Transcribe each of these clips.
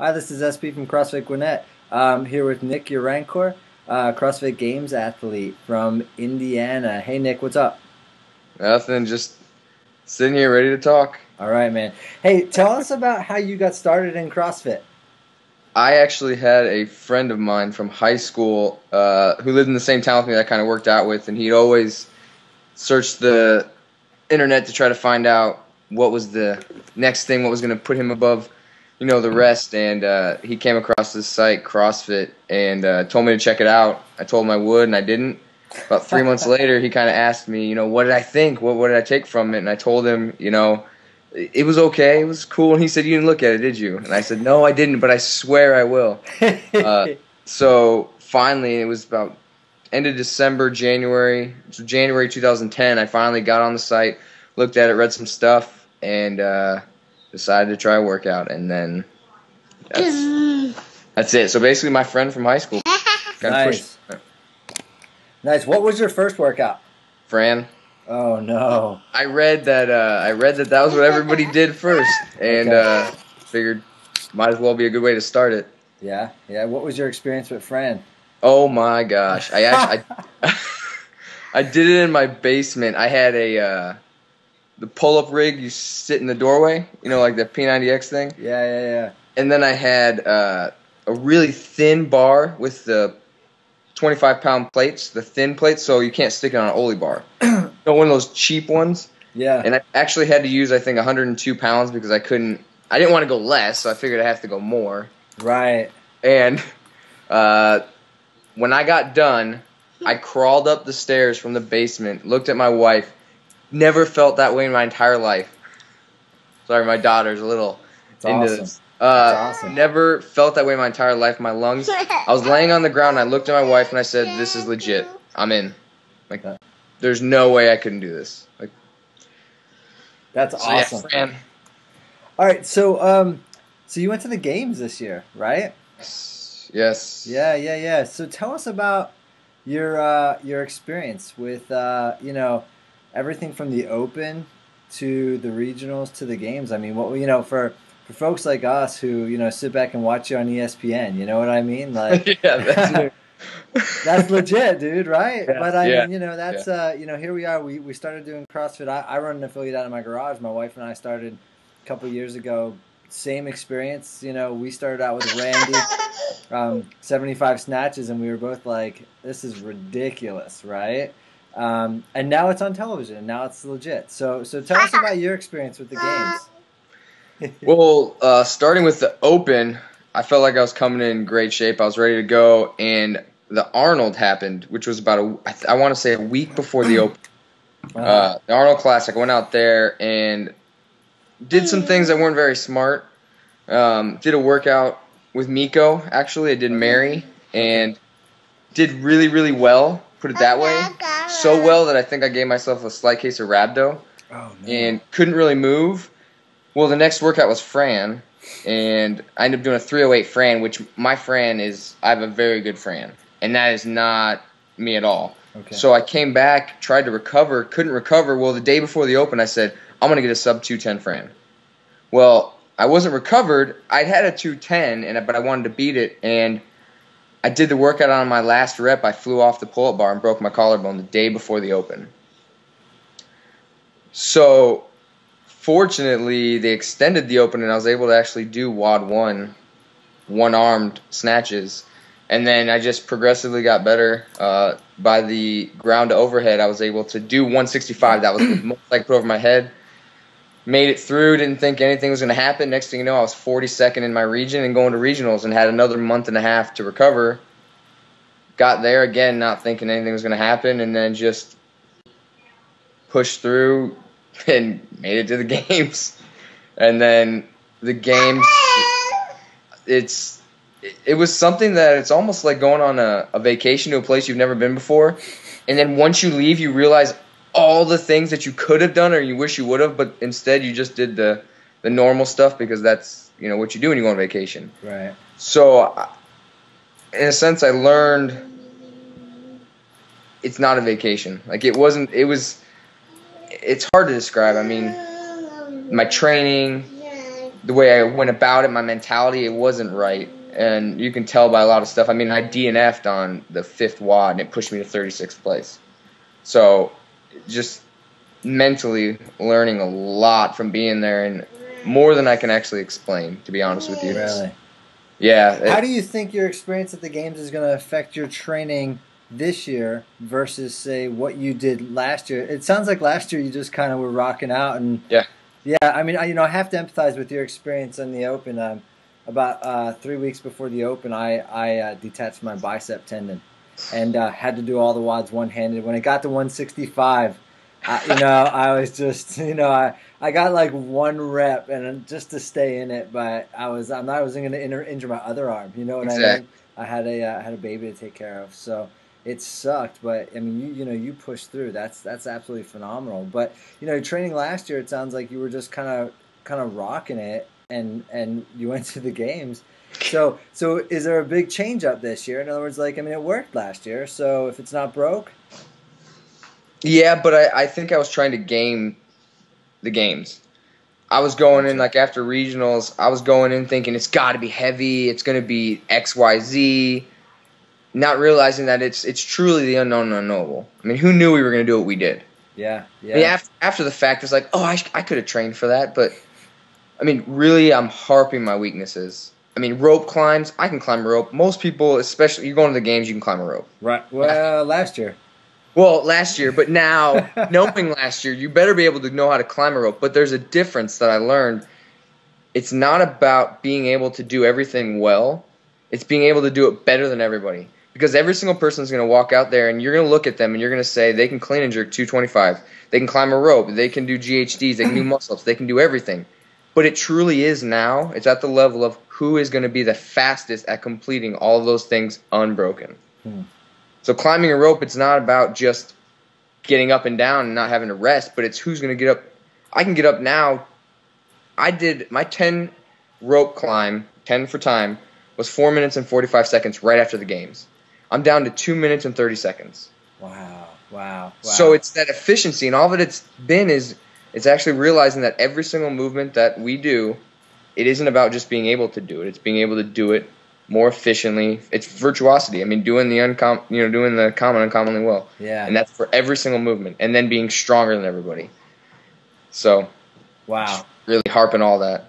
Hi, this is SP from CrossFit Gwinnett. I'm here with Nick Urankur, CrossFit Games athlete from Indiana. Hey, Nick, what's up? Nothing, just sitting here ready to talk. All right, man. Hey, tell us about how you got started in CrossFit. I actually had a friend of mine from high school who lived in the same town with me that I kind of worked out with, and he'd always search the internet to try to find out what was the next thing, what was going to put him above, the rest. And he came across this site, CrossFit, and told me to check it out. I told him I would, and I didn't. About 3 months later, he kind of asked me, what did I think? What did I take from it? And I told him, it was okay. It was cool. And he said, you didn't look at it, did you? And I said, no, I didn't, but I swear I will. So finally, it was about end of December, January 2010, I finally got on the site, looked at it, read some stuff, and decided to try a workout. And then that's it. So basically my friend from high school kind of pushed. Nice. What was your first workout? Fran. Oh no. I read that that was what everybody did first, and figured might as well be a good way to start it. Yeah. What was your experience with Fran? Oh my gosh. I did it in my basement. I had the pull-up rig, you sit in the doorway, like the P90X thing. Yeah. And then I had a really thin bar with the 25-pound plates, the thin plates, so you can't stick it on an Oli bar. One of those cheap ones. Yeah. And I actually had to use, I think, 102 pounds because I didn't want to go less, so I figured I have to go more. Right. And when I got done, I crawled up the stairs from the basement, looked at my wife, never felt that way in my entire life. Sorry, my daughter's a little into this. That's awesome. Never felt that way my entire life. My lungs. I was laying on the ground, and I looked at my wife, and I said, this is legit. I'm in. Like, there's no way I couldn't do this. Like, that's awesome. Yeah, Fran. All right, so you went to the games this year, right? Yes. Yeah. So tell us about your experience with everything from the Open to the regionals to the games. I mean, what for folks like us who sit back and watch you on ESPN, you know what I mean? Like, yeah, that's legit, dude, right? Yeah, but I mean, that's yeah. Here we are. We started doing CrossFit. I run an affiliate out of my garage. My wife and I started a couple of years ago. Same experience. We started out with Randy, 75 snatches, and we were both like, "This is ridiculous," right? And now it's on television. Now it's legit. So tell us about your experience with the games. Well, starting with the Open, I felt like I was coming in great shape. I was ready to go, and the Arnold happened, which was about I want to say a week before the Open. The Arnold Classic. I went out there and did some things that weren't very smart. Did a workout with Miko, actually. I did Mary, and did really, really well, put it that way. So well that I think I gave myself a slight case of rhabdo. Oh, no. And couldn't really move. Well, the next workout was Fran, and I ended up doing a 308 Fran, which my Fran is, I have a very good Fran, and that is not me at all. Okay. So I came back, tried to recover, couldn't recover. Well, the day before the Open, I said, I'm going to get a sub 210 Fran. Well, I wasn't recovered. I had a 210, but I wanted to beat it, and I did the workout on my last rep. I flew off the pull-up bar and broke my collarbone the day before the Open. So fortunately, they extended the Open, and I was able to actually do WOD 1, one-armed snatches. And then I just progressively got better. By the ground to overhead, I was able to do 165. That was the most I could put over my head. Made it through, didn't think anything was going to happen. Next thing you know, I was 42nd in my region and going to regionals and had another month and a half to recover. Got there again, not thinking anything was going to happen, and then just pushed through and made it to the games. And then the games, it was something that it's almost like going on a vacation to a place you've never been before. And then once you leave, you realize all the things that you could have done or you wish you would have, but instead you just did the normal stuff because that's what you do when you go on vacation. Right. So in a sense, I learned it's not a vacation. Like it's hard to describe. I mean, my training, the way I went about it, my mentality, it wasn't right. And you can tell by a lot of stuff. I mean, I DNF'd on the 5th WOD, and it pushed me to 36th place. So just mentally learning a lot from being there, and more than I can actually explain, to be honest with you. Really? Yeah. How do you think your experience at the games is going to affect your training this year versus, say, what you did last year? It sounds like last year you just kind of were rocking out, and yeah. I mean, I have to empathize with your experience in the Open. About 3 weeks before the Open, I detached my bicep tendon, and had to do all the WODs one-handed. When it got to 165, I was just, I got like 1 rep, and just to stay in it, but I wasn't going to injure my other arm. You know what I mean? I had a baby to take care of, so it sucked. But I mean, you pushed through. That's absolutely phenomenal. But training last year, it sounds like you were just kind of rocking it, and you went to the games. So is there a big change up this year? In other words, like, I mean, it worked last year, so if it's not broke. Yeah, but I think I was trying to game the games. I was going in, like, after regionals, I was going in thinking it's got to be heavy, it's going to be XYZ, not realizing that it's truly the unknown unknowable. I mean, who knew we were going to do what we did? Yeah. I mean, after the fact, it's like, oh, I could have trained for that, but, I mean, really, I'm harping my weaknesses. I mean, rope climbs, I can climb a rope. Most people, especially, you're going to the games, you can climb a rope. Right. Well, last year. Well, last year, but now, knowing last year, you better be able to know how to climb a rope. But there's a difference that I learned. It's not about being able to do everything well. It's being able to do it better than everybody. Because every single person is going to walk out there, and you're going to look at them, and you're going to say, they can clean and jerk 225. They can climb a rope. They can do GHDs. They can do muscle-ups. They can do everything. But it truly is now, it's at the level of who is going to be the fastest at completing all of those things unbroken. So climbing a rope, it's not about just getting up and down and not having to rest, but it's who's going to get up. I can get up now. I did my 10 rope climb, 10 for time, was 4 minutes and 45 seconds right after the games. I'm down to 2 minutes and 30 seconds. Wow. So it's that efficiency, and all that it's been is it's actually realizing that every single movement that we do, it isn't about just being able to do it. It's being able to do it more efficiently. It's virtuosity. I mean, doing the common uncommonly well. Yeah. And that's for every single movement, and then being stronger than everybody. So, wow. Really harping all that.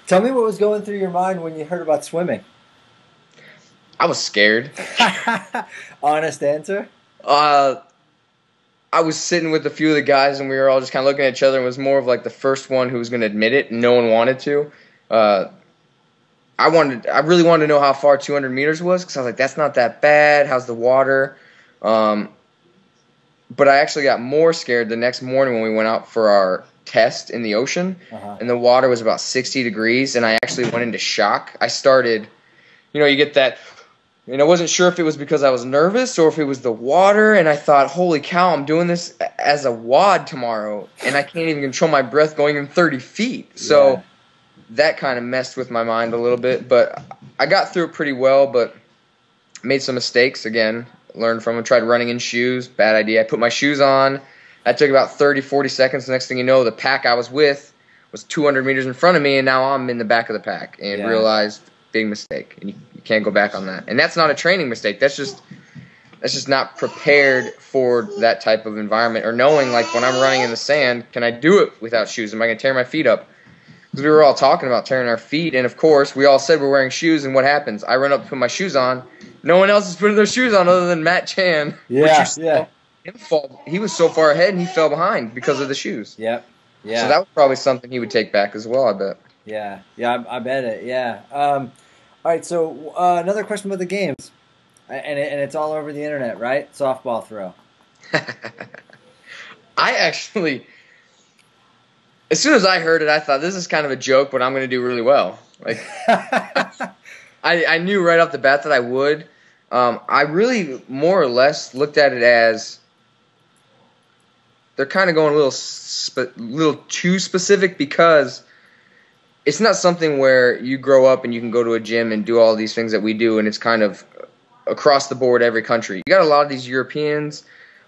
Tell me what was going through your mind when you heard about swimming. I was scared. Honest answer? I was sitting with a few of the guys, and we were all just kind of looking at each other, and was more of like the first one who was going to admit it, and no one wanted to. I really wanted to know how far 200 meters was, because I was like, that's not that bad. How's the water? But I actually got more scared the next morning when we went out for our test in the ocean, and the water was about 60 degrees, and I actually went into shock. I started, you get that, and I wasn't sure if it was because I was nervous or if it was the water, and I thought, holy cow, I'm doing this as a WOD tomorrow, and I can't even control my breath going in 30 feet. So that kind of messed with my mind a little bit, but I got through it pretty well, but made some mistakes again, learned from them, tried running in shoes, bad idea. I put my shoes on. That took about 30, 40 seconds. The next thing you know, the pack I was with was 200 meters in front of me, and now I'm in the back of the pack, and realized big mistake, and you can't go back on that. And that's not a training mistake. That's just not prepared for that type of environment, or knowing, like, when I'm running in the sand, can I do it without shoes? Am I going to tear my feet up? Because we were all talking about tearing our feet, and of course, we all said we're wearing shoes, and what happens? I run up to put my shoes on. No one else is putting their shoes on other than Matt Chan. Him fall. He was so far ahead, and he fell behind because of the shoes. Yep. Yeah. So that was probably something he would take back as well, I bet. Yeah, I bet it. Yeah. All right. So another question about the games, and it's all over the internet, right? Softball throw. I actually, as soon as I heard it, I thought this is kind of a joke, but I'm going to do really well. Like, I knew right off the bat that I would. I really more or less looked at it as they're kind of going a little too specific, because it's not something where you grow up and you can go to a gym and do all these things that we do, and it's kind of across the board every country. You got a lot of these Europeans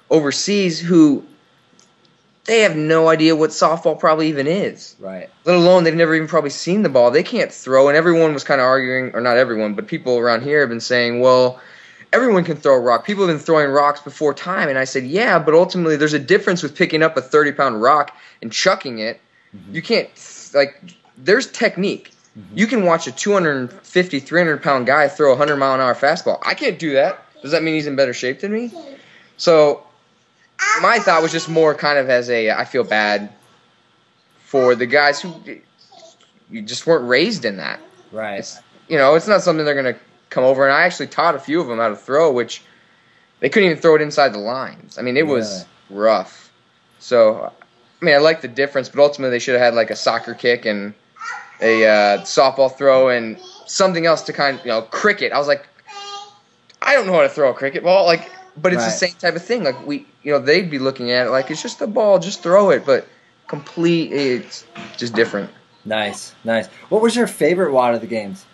overseas who they have no idea what softball probably even is. Right. Let alone they've never even probably seen the ball. They can't throw, and everyone was kind of arguing, or not everyone, but people around here have been saying, well, everyone can throw a rock. People have been throwing rocks before time. And I said, yeah, but ultimately there's a difference with picking up a 30-pound rock and chucking it. You can't, like, there's technique. You can watch a 250, 300-pound guy throw a 100-mile-an-hour fastball. I can't do that. Does that mean he's in better shape than me? So my thought was just more kind of as a, I feel bad for the guys who you just weren't raised in that. Right. It's not something they're going to come over. And I actually taught a few of them how to throw, which they couldn't even throw it inside the lines. I mean, it was rough. So, I mean, I like the difference, but ultimately they should have had like a soccer kick and a softball throw and something else to kind of, cricket. I was like, I don't know how to throw a cricket ball, like, but it's the same type of thing. Like they'd be looking at it like it's just a ball, just throw it, but it's just different. Nice. What was your favorite WOD of the games?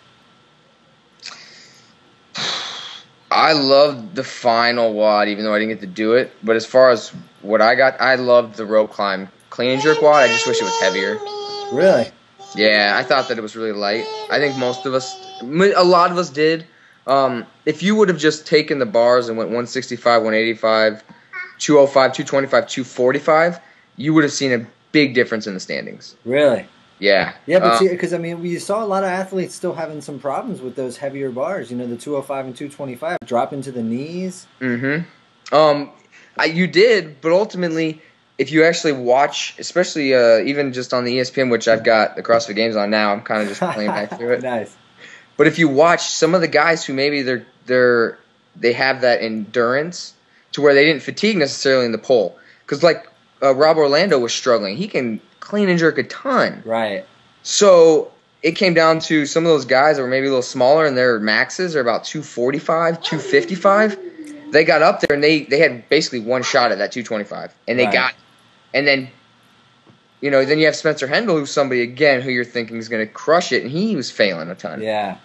I loved the final WOD, even though I didn't get to do it. But as far as what I got, I loved the rope climb clean and jerk WOD. I just wish it was heavier. Really? Yeah, I thought that it was really light. I think a lot of us did. If you would have just taken the bars and went 165, 185, 205, 225, 245, you would have seen a big difference in the standings. Really? Yeah. Yeah, but because, we saw a lot of athletes still having some problems with those heavier bars, the 205 and 225, drop into the knees. You did, but ultimately, if you actually watch, especially even just on the ESPN, which I've got the CrossFit Games on now, I'm kind of just playing back through it. Nice. But if you watch some of the guys who maybe they have that endurance to where they didn't fatigue necessarily in the pull, because like Rob Orlando was struggling, he can clean and jerk a ton. Right. So it came down to some of those guys that were maybe a little smaller and their maxes are about 245, 255. They got up there and they had basically one shot at that 225 and they got it. And then then you have Spencer Hendel, who's somebody again who you're thinking is going to crush it, and he was failing a ton. Yeah.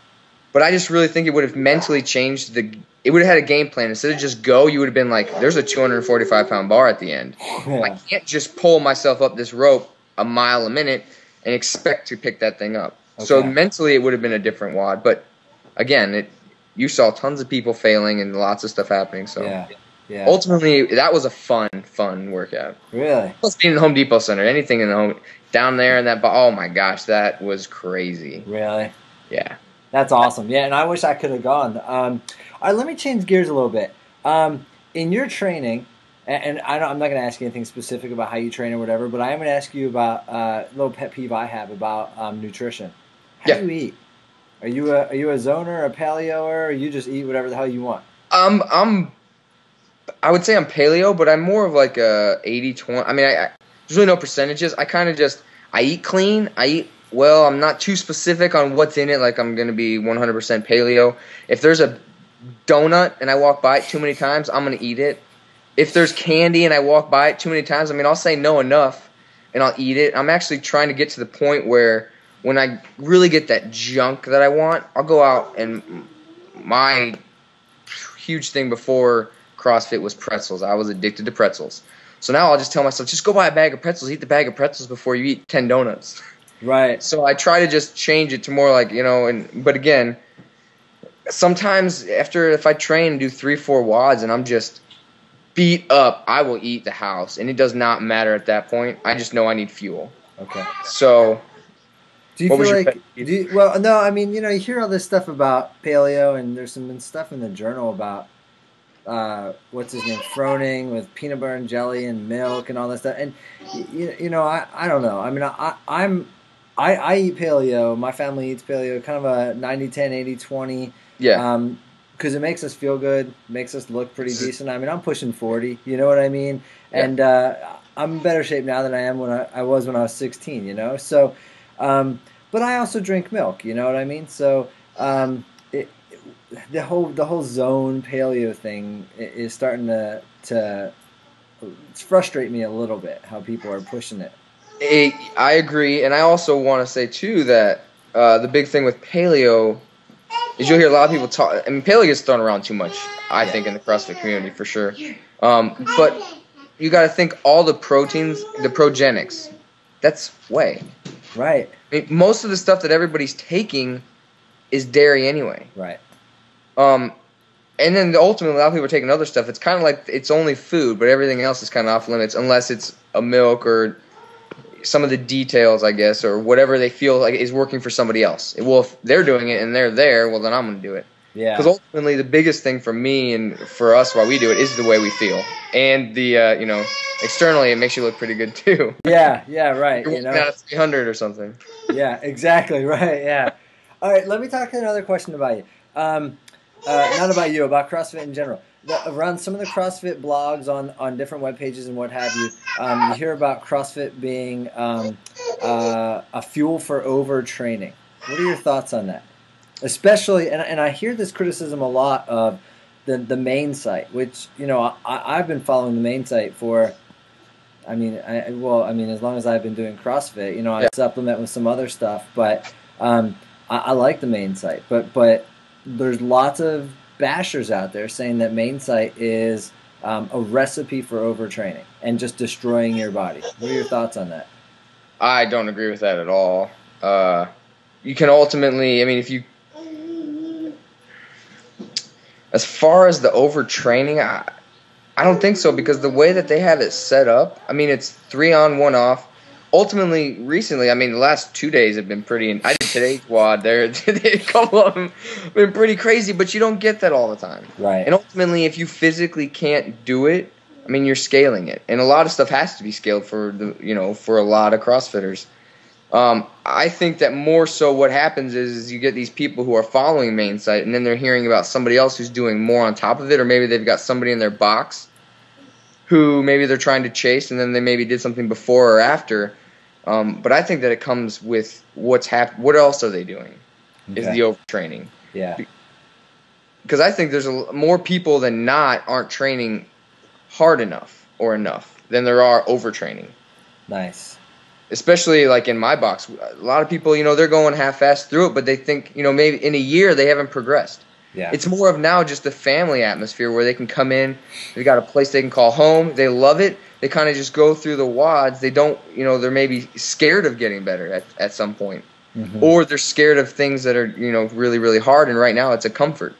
But I just really think it would have mentally changed it would have had a game plan. Instead of just go, you would have been like, there's a 245-pound bar at the end. Yeah. I can't just pull myself up this rope a mile a minute and expect to pick that thing up. Okay. So mentally it would have been a different WOD. But again, you saw tons of people failing and lots of stuff happening. So yeah. Ultimately, that was a fun workout. Really? Plus being in the Home Depot Center, anything in the home down there and oh my gosh, that was crazy. Really? Yeah. That's awesome. Yeah, and I wish I could have gone. All right, let me change gears a little bit. In your training, and I'm not going to ask you anything specific about how you train or whatever, but I am going to ask you about a little pet peeve I have about nutrition. How do you eat? Are you a zoner, a paleoer, or you just eat whatever the hell you want? I would say I'm paleo, but I'm more of like a 80-20. I mean, there's really no percentages. I kind of I eat clean. I eat well. I'm not too specific on what's in it. Like I'm going to be 100% paleo. If there's a donut and I walk by it too many times, I'm going to eat it. If there's candy and I walk by it too many times, I'll say no enough and I'll eat it. I'm actually trying to get to the point where when I really get that junk that I want, I'll go out and my huge thing before CrossFit was pretzels. I was addicted to pretzels. So now I'll just tell myself, just go buy a bag of pretzels, eat the bag of pretzels before you eat 10 donuts. Right. So I try to just change it to more like, but again, sometimes if I train and do 3-4 WODs and I'm just beat up, I will eat the house. And it does not matter at that point. I just know I need fuel. Okay. So do you feel like well, no, you hear all this stuff about paleo and there's some stuff in the journal about what's his name, Froning with peanut butter and jelly and milk and all that stuff. And I don't know. I eat paleo. My family eats paleo, kind of a 90-10, 80-20. Yeah. Because it makes us feel good, makes us look pretty decent. I'm pushing 40. You know what I mean? Yeah. And I'm in better shape now than I am when I was 16. So. But I also drink milk, you know what I mean? So the whole zone paleo thing is starting to frustrate me a little bit, how people are pushing it. I agree, and I also want to say too that the big thing with paleo is you'll hear a lot of people talk. Paleo gets thrown around too much, I think, in the CrossFit community for sure. But you got to think all the proteins, the progenics. That's whey. Right. I mean, most of the stuff that everybody's taking is dairy anyway. Right. And then ultimately, a lot of people are taking other stuff. It's kind of like it's only food, but everything else is kind of off limits unless it's a milk or some of the details, I guess, or whatever they feel like is working for somebody else. Well, if they're doing it and they're there, well, then I'm going to do it. Yeah. Because ultimately, the biggest thing for me and for us why we do it is the way we feel. And the, externally, it makes you look pretty good, too. Yeah, right. You're working out at 300 or something. Yeah, exactly, right, yeah. All right, let me talk to another question about you. Not about you, about CrossFit in general. Around some of the CrossFit blogs on different web pages and what have you, you hear about CrossFit being a fuel for overtraining. What are your thoughts on that? Especially, and I hear this criticism a lot of the main site, which, I've been following the main site for, as long as I've been doing CrossFit. I supplement with some other stuff, but I like the main site. But there's lots of bashers out there saying that main site is a recipe for overtraining and just destroying your body. What are your thoughts on that? I don't agree with that at all. You can ultimately, as far as the overtraining, I don't think so, because the way that they have it set up, it's 3 on, 1 off. Ultimately, recently, the last 2 days have been pretty. I did today's WOD. There, a couple of them have been pretty crazy, but you don't get that all the time. Right. And ultimately, if you physically can't do it, you're scaling it, and a lot of stuff has to be scaled for for a lot of CrossFitters. I think that more so what happens is you get these people who are following main site, and then they're hearing about somebody else who's doing more on top of it, or maybe they've got somebody in their box who maybe they're trying to chase, and then they maybe did something before or after. But I think that it comes with what's happened. What else are they doing? Okay. Is the overtraining. Yeah. Because I think there's more people than not aren't training hard enough or enough than there are overtraining. Nice. Especially like in my box, a lot of people, they're going half-assed through it, but they think, maybe in a year they haven't progressed. Yeah. It's more of now just the family atmosphere where they can come in, they've got a place they can call home, they love it, they kind of just go through the WODs, they don't, they're maybe scared of getting better at some point. Mm-hmm. Or they're scared of things that are, really, really hard, and right now it's a comfort.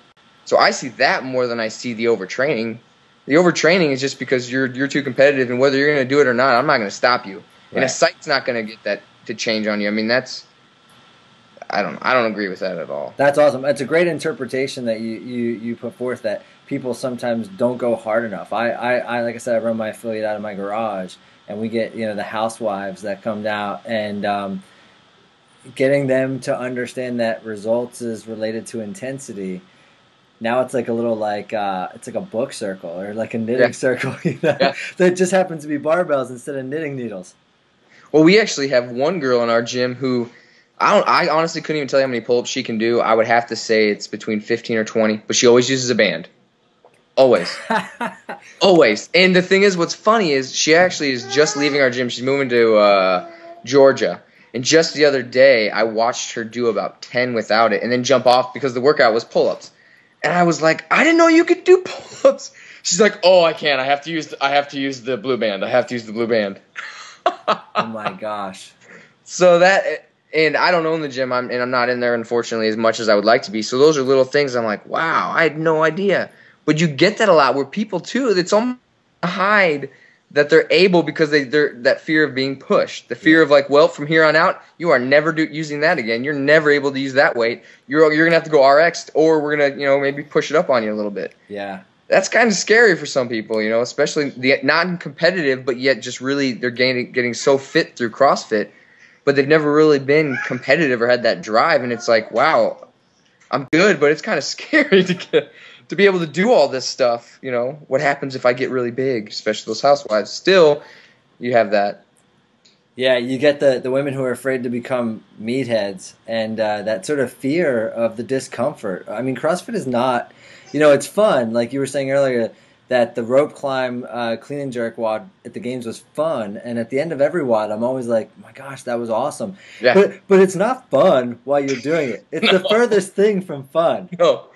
So I see that more than I see the overtraining. The overtraining is just because you're too competitive, and whether you're going to do it or not, I'm not going to stop you. Right. And a site's not going to get that to change on you. I don't agree with that at all. That's awesome. It's a great interpretation that you put forth, that people sometimes don't go hard enough. I like I said, I run my affiliate out of my garage, and we get the housewives that come out, and getting them to understand that results is related to intensity. Now it's like a little it's like a book circle or like a knitting circle, that just happens to be barbells instead of knitting needles. Well, we actually have one girl in our gym who I honestly couldn't even tell you how many pull-ups she can do. I would have to say it's between 15 or 20, but she always uses a band. Always. Always. And the thing is, what's funny is she actually is just leaving our gym. She's moving to Georgia. And just the other day, I watched her do about 10 without it and then jump off because the workout was pull-ups. And I was like, I didn't know you could do pull-ups. She's like, oh, I can't. I have to use the blue band. I have to use the blue band. Oh my gosh. So that, and I don't own the gym, and I'm not in there, unfortunately, as much as I would like to be. So those are little things I'm like, wow, I had no idea. But you get that a lot where people too, it's almost a hide that they're able, because they're that fear of being pushed, the fear of like, well, from here on out, you are never using that again. You're never able to use that weight. You're gonna have to go RX, or we're gonna maybe push it up on you a little bit. Yeah. That's kind of scary for some people, especially the non-competitive, but yet just really they're getting so fit through CrossFit, but they've never really been competitive or had that drive. And it's like, wow, I'm good, but it's kind of scary to be able to do all this stuff. What happens if I get really big, especially those housewives? Still, you have that. Yeah, you get the women who are afraid to become meatheads, and that sort of fear of the discomfort. CrossFit is not... it's fun. Like you were saying earlier, that the rope climb, clean and jerk WOD at the games was fun. And at the end of every WOD, I'm always like, oh my gosh, that was awesome. Yeah. But it's not fun while you're doing it. It's the furthest thing from fun. No.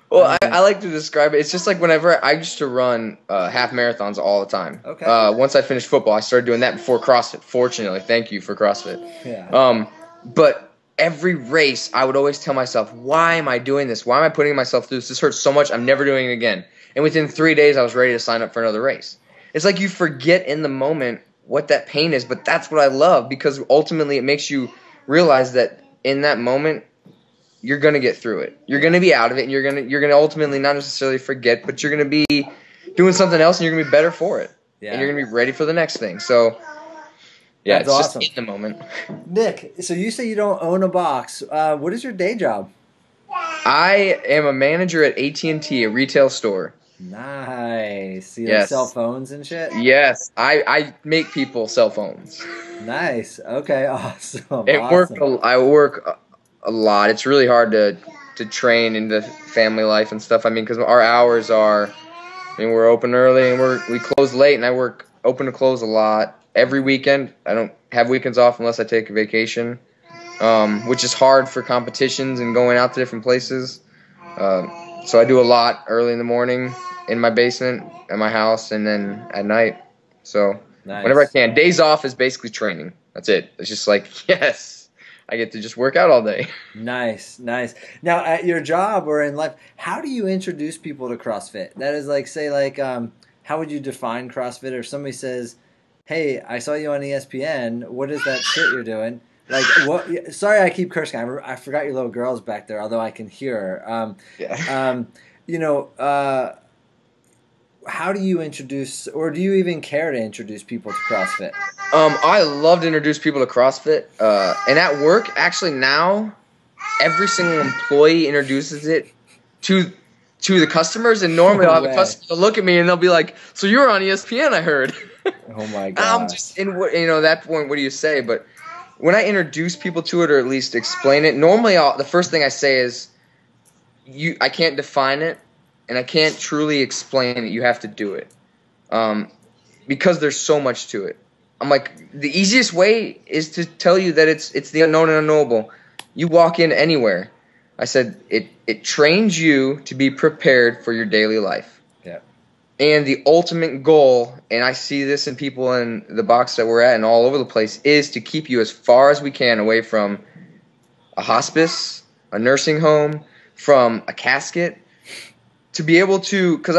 Well, I like to describe it. It's just like whenever I used to run half marathons all the time. Okay. Once I finished football, I started doing that before CrossFit. Fortunately, thank you for CrossFit. Yeah. But every race, I would always tell myself, why am I doing this? Why am I putting myself through this? This hurts so much. I'm never doing it again. And within 3 days, I was ready to sign up for another race. It's like you forget in the moment what that pain is, but that's what I love, because ultimately it makes you realize that in that moment, you're going to get through it. You're going to be out of it, and you're going to ultimately not necessarily forget, but you're going to be doing something else, and you're going to be better for it. Yeah. And you're going to be ready for the next thing. So, yeah, that's it's awesome. Just in the moment. Nick, so you say you don't own a box. What is your day job? I am a manager at AT&T, a retail store. Nice. You like cell phones and shit? Yes. I make people cell phones. Nice. Okay, awesome. I work a lot. It's really hard to train into family life and stuff. I mean, because our hours are, we're open early and we close late, and I work open to close a lot. Every weekend, I don't have weekends off unless I take a vacation, which is hard for competitions and going out to different places. So I do a lot early in the morning in my basement at my house, and then at night. So whenever I can. Days off is basically training. That's it. It's just like, yes, I get to just work out all day. Nice. Now, at your job or in life, how do you introduce people to CrossFit? That is like, say, like, how would you define CrossFit? Or somebody says, hey, I saw you on ESPN. What is that shit you're doing? Like, what? Sorry, I keep cursing. I forgot your little girl's back there, although I can hear her. How do you introduce, or do you even care to introduce people to CrossFit? I love to introduce people to CrossFit. And at work, actually now, every single employee introduces it to the customers. And normally I'll have a customer look at me and they'll be like, so you're on ESPN, I heard. Oh my God. I'm just, that point, what do you say? But when I introduce people to it, or at least explain it, normally the first thing I say is, I can't define it, and I can't truly explain it. You have to do it, because there's so much to it. I'm like, the easiest way is to tell you that it's the unknown and unknowable. You walk in anywhere. I said it trains you to be prepared for your daily life. Yeah. And the ultimate goal, and I see this in people in the box that we're at and all over the place, is to keep you as far as we can away from a hospice, a nursing home, from a casket, to be able to, because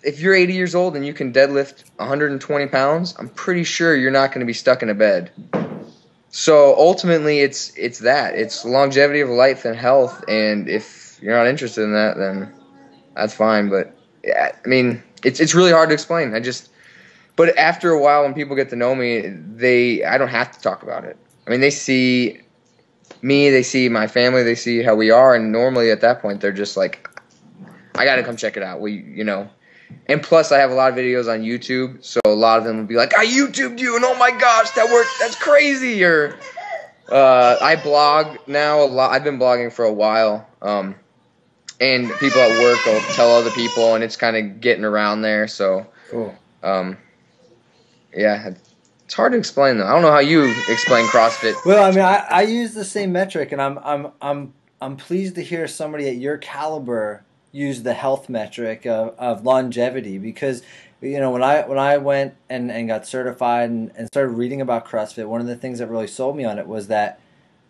if you're 80 years old and you can deadlift 120 pounds, I'm pretty sure you're not going to be stuck in a bed. So ultimately, it's that. It's longevity of life and health, and if you're not interested in that, then that's fine. But yeah, I mean, it's really hard to explain. But after a while, when people get to know me, I don't have to talk about it. I mean, they see me, they see my family, they see how we are, and normally at that point, they're just like, I got to come check it out. And plus, I have a lot of videos on YouTube, so a lot of them will be like, I YouTubed you, and oh my gosh, that worked, that's crazy. Or I blog now a lot. I've been blogging for a while, and people at work will tell other people, and it's kind of getting around there. So, cool. Yeah, it's hard to explain though. I don't know how you explain CrossFit. Well, I mean, I use the same metric, and I'm pleased to hear somebody at your caliber use the health metric of longevity, because when I went and got certified and started reading about CrossFit, one of the things that really sold me on it was that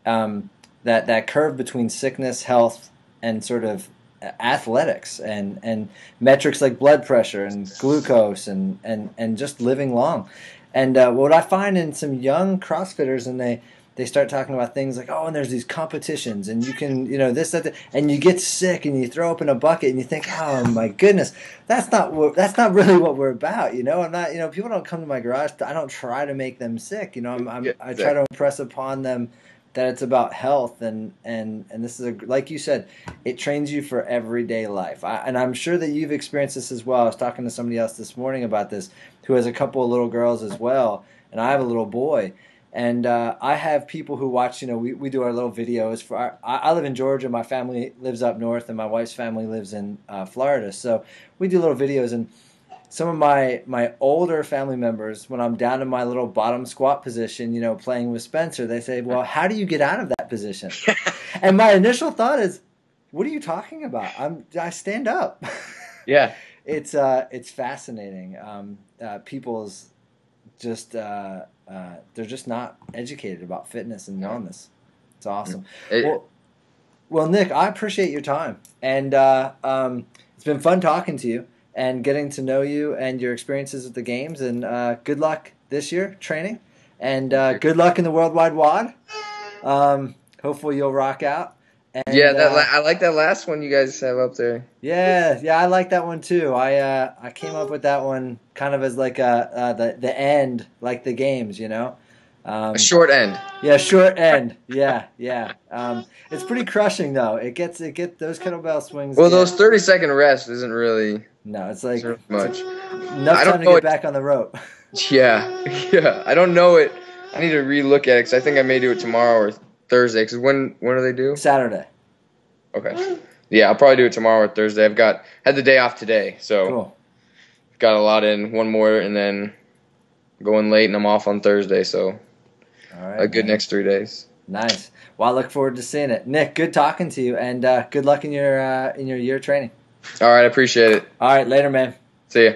that curve between sickness, health, and sort of athletics, and metrics like blood pressure and glucose and just living long. And what I find in some young CrossFitters, and they start talking about things like, and there's these competitions, and you can, this, that, and you get sick, and you throw up in a bucket, and you think, oh my goodness, that's not really what we're about, I'm not, people don't come to my garage, I don't try to make them sick, I try to impress upon them that it's about health, and this is like you said, it trains you for everyday life. And I'm sure that you've experienced this as well. I was talking to somebody else this morning about this, who has a couple of little girls as well, and I have a little boy. And I have people who watch, we do our little videos. I live in Georgia. My family lives up north, and my wife's family lives in Florida. So we do little videos. And some of my older family members, when I'm down in my little bottom squat position, playing with Spencer, they say, well, how do you get out of that position? And my initial thought is, what are you talking about? I stand up. Yeah. It's fascinating. People's just they're just not educated about fitness and wellness. It's awesome. Well, Nick, I appreciate your time, and it's been fun talking to you and getting to know you and your experiences at the games. And good luck this year training, and good luck in the Worldwide WOD. Hopefully, you'll rock out. And, yeah, I like that last one you guys have up there. Yeah, I like that one too. I came up with that one kind of as like the end, like the games, you know. A short end. Yeah, short end. Yeah. It's pretty crushing though. It gets those kettlebell swings. Well, those 30-second rests isn't really. No, it's like much. Enough time to get back on the rope. Yeah. I don't know it. I need to relook at it because I think I may do it tomorrow or Thursday. Because when do they do? Saturday. Okay. Yeah, I'll probably do it tomorrow or Thursday. Had the day off today, so cool. Got a lot in. One more, and then going late, and I'm off on Thursday. So all right, a good next 3 days. Nice. Well, I look forward to seeing it. Nick, good talking to you, and good luck in your year training. All right, I appreciate it. All right, later, man. See ya.